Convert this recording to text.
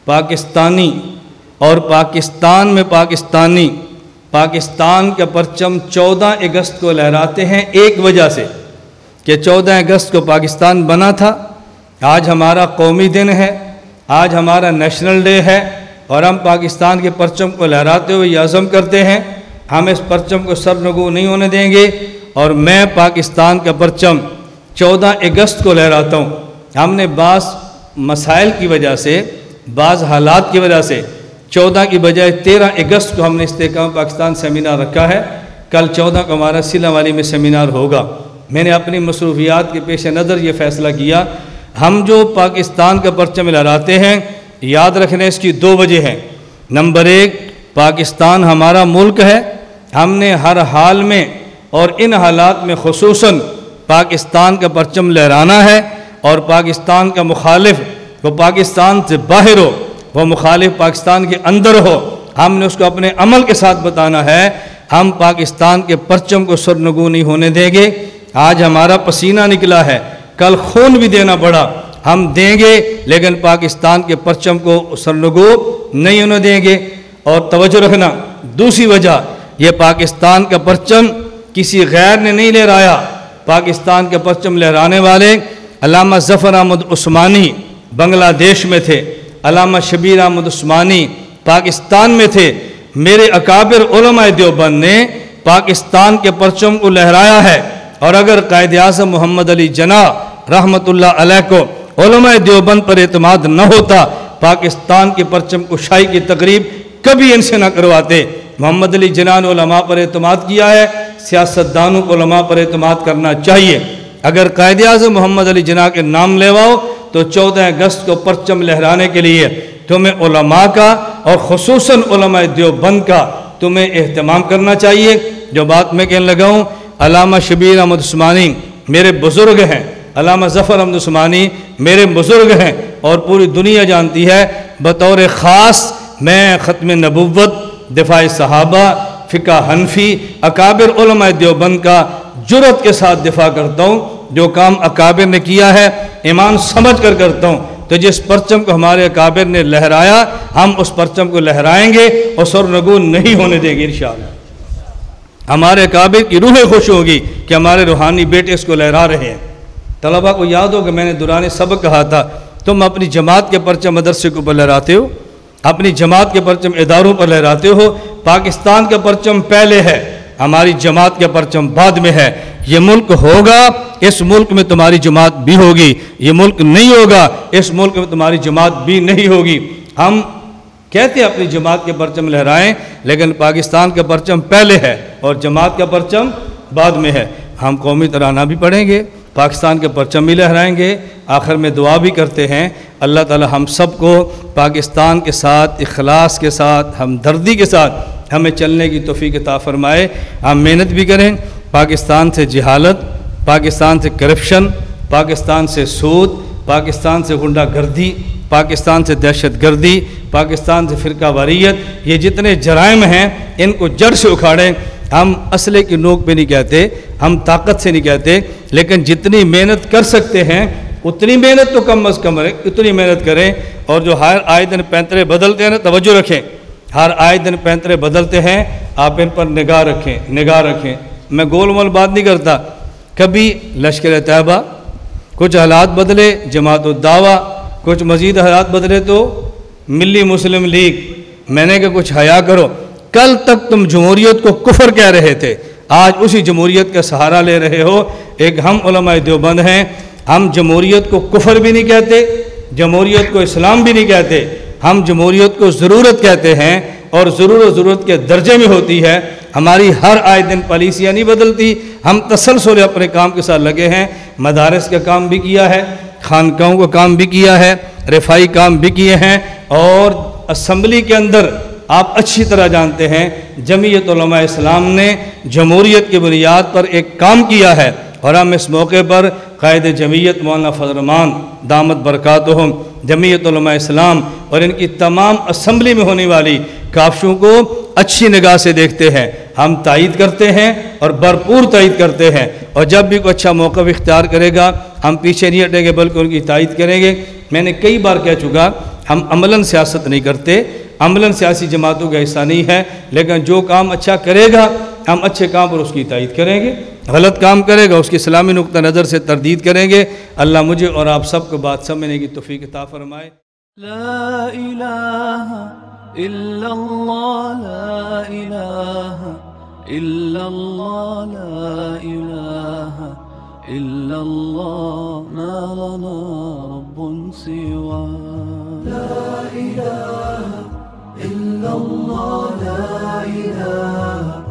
पाकिस्तानी और पाकिस्तान में पाकिस्तानी पाकिस्तान का परचम 14 अगस्त को लहराते हैं एक वजह से कि 14 अगस्त को पाकिस्तान बना था। आज हमारा कौमी दिन है, आज हमारा नेशनल डे है और हम पाकिस्तान के परचम को लहराते हुए ये अज़म करते हैं हम इस परचम को सरनगू नहीं होने देंगे। और मैं पाकिस्तान का परचम 14 अगस्त को लहराता हूँ। हमने बाज़ मसाइल की वजह से, बाज़ हालात की वजह से 14 की बजाय 13 अगस्त को हमने इस्तेहकाम पाकिस्तान सेमिनार रखा है। कल 14 को हमारा सिला वाली में सेमिनार होगा। मैंने अपनी मसरूफियात के पेश नज़र ये फ़ैसला किया, हम जो पाकिस्तान का परचम लहराते हैं, याद रखने इसकी 2 वजह हैं। नंबर 1, पाकिस्तान हमारा मुल्क है, हमने हर हाल में और इन हालात में खुसूसन पाकिस्तान का परचम लहराना है। और पाकिस्तान का मुखालिफ वो पाकिस्तान से बाहर हो, वो मुखालिफ पाकिस्तान के अंदर हो, हमने उसको अपने अमल के साथ बताना है। हम पाकिस्तान के परचम को सरनगू नहीं होने देंगे। आज हमारा पसीना निकला है, कल खून भी देना पड़ा, हम देंगे, लेकिन पाकिस्तान के परचम को सरनगू नहीं होने देंगे। और तवज्जो रखना, दूसरी वजह, ये पाकिस्तान का परचम किसी गैर ने नहीं लहराया। पाकिस्तान का परचम लहराने वाले अल्लामा ज़फ़र अहमद उस्मानी बांग्लादेश में थे, अल्लामा शबीर अहमद उस्मानी पाकिस्तान में थे। मेरे अकाबिर उलमाए देवबंद ने पाकिस्तान के परचम को लहराया है। और अगर कायद आज़म मोहम्मद अली जना रहमतुल्लाह अलैह को उलमाए देवबंद पर एतमाद न होता, पाकिस्तान के परचम कुशाई की तकरीब कभी इनसे न करवाते। मोहम्मद अली जना ने उलमा पर एतमाद किया है, सियासतदानों को उलमा पर एतमाद करना चाहिए। अगर कायद आज़म मोहम्मद अली जना के नाम लेवाओ तो 14 अगस्त को परचम लहराने के लिए तुम्हें उलमा का और ख़ुसूसन उलमाए देवबंद का तुम्हें एहतमाम करना चाहिए। जो बात मैं कहने लगा हूँ, अल्लामा शबीर अहमद उस्मानी मेरे बुज़ुर्ग हैं, अल्लामा ज़फ़र अहमद उस्मानी मेरे बुज़ुर्ग हैं और पूरी दुनिया जानती है। बतौर ख़ास मैं ख़त्म नबुव्वत, दिफ़ा सहाबा, फ़िक़्ह हनफ़ी, अकाबिर उलमाए देवबंद का जुर्रत के साथ दिफ़ा करता हूँ। जो काम अकाबिर ने किया है ईमान समझ कर करता हूँ। तो जिस परचम को हमारे अकाबिर ने लहराया, हम उस परचम को लहराएंगे और सरनगू नहीं होने देंगे इंशाअल्लाह। हमारे अकाबिर की रूहें खुश होगी कि हमारे रूहानी बेटे इसको लहरा रहे हैं। तलबा को याद हो कि मैंने दुराने सबक कहा था, तुम अपनी जमात के परचम मदरसे के ऊपर लहराते हो, अपनी जमात के परचम इदारों पर लहराते हो। पाकिस्तान का परचम पहले है, हमारी जमात का परचम बाद में है। ये मुल्क होगा, इस मुल्क में तुम्हारी जमात भी होगी। ये मुल्क नहीं होगा, इस मुल्क में तुम्हारी जमात भी नहीं होगी। हम कहते हैं अपनी जमात के परचम लहराएं, लेकिन पाकिस्तान का परचम पहले है और जमात का परचम बाद में है। हम कौमी तराना भी पढ़ेंगे, पाकिस्तान के परचम भी लहराएंगे। आखिर में दुआ भी करते हैं, अल्लाह ताला हम सबको पाकिस्तान के साथ, इखलास के साथ, हमदर्दी के साथ हमें चलने की तौफीक अता फरमाए। हम मेहनत भी करें, पाकिस्तान से जहालत, पाकिस्तान से करप्शन, पाकिस्तान से सूद, पाकिस्तान से गुंडागर्दी, पाकिस्तान से दहशतगर्दी, पाकिस्तान से फ़िरका वारियत, ये जितने जराइम हैं इनको जड़ से उखाड़ें। हम असले की नोक पे नहीं कहते, हम ताकत से नहीं कहते, लेकिन जितनी मेहनत कर सकते हैं उतनी मेहनत तो कम अज़ कम करें, उतनी मेहनत करें। और जो हर आए दिन पैंतरे बदलते हैं ना, तवज्जो रखें, हर आए दिन पैंतरे बदलते हैं, आप इन पर निगाह रखें, निगाह रखें। मैं गोल मोल बात नहीं करता, कभी लश्कर तैयबा, कुछ हालात बदले जमात उद दावा, कुछ मज़ीद हालात बदले तो मिली मुस्लिम लीग। मैंने कहा कुछ हया करो, कल तक तुम जमहूरियत को कुफर कह रहे थे, आज उसी जमहूरियत का सहारा ले रहे हो। एक हम उलमाए देवबंद हैं, हम जमहूरियत को कुफर भी नहीं कहते, जमहूरियत को इस्लाम भी नहीं कहते, हम जमहूरियत को ज़रूरत कहते हैं और ज़रूरत के दर्जे में होती है। हमारी हर आए दिन पॉलिसियाँ नहीं बदलती, हम तसलसल अपने काम के साथ लगे हैं। मदारस का काम भी किया है, खानकाहों का काम भी किया है, रिफाई काम भी किए हैं। और असम्बली के अंदर आप अच्छी तरह जानते हैं जमीयत उलमा इस्लाम ने जमहूरियत की बुनियाद पर एक काम किया है। और हम इस मौके पर कायद जमीयत मौलाना फजल रहमान दामत बरकातुहुम, जमीयत उलमा इस्लाम और इनकी तमाम असम्बली में होने वाली काविशों को अच्छी निगाह से देखते हैं। हम तायीद करते हैं और भरपूर तायीद करते हैं। और जब भी कोई अच्छा मौका इख्तियार करेगा हम पीछे नहीं हटेंगे बल्कि उनकी तायीद करेंगे। मैंने कई बार कह चुका, ہم عملاً سیاست نہیں کرتے، عملاً سیاسی جماعتوں کا حصہ نہیں ہے، لیکن جو کام اچھا کرے گا ہم اچھے کام پر اس کی تائید کریں گے، غلط کام کرے گا اس کی اسلامی نقطہ نظر سے تردید کریں گے۔ اللہ مجھے اور آپ سب کو بات سمجھنے کی توفیق عطا فرمائے۔ لا الہ الا اللہ، لا الہ الا اللہ، لا الہ الا اللہ، ما لنا رب سوا۔ لا الہ الا اللہ، لا الہ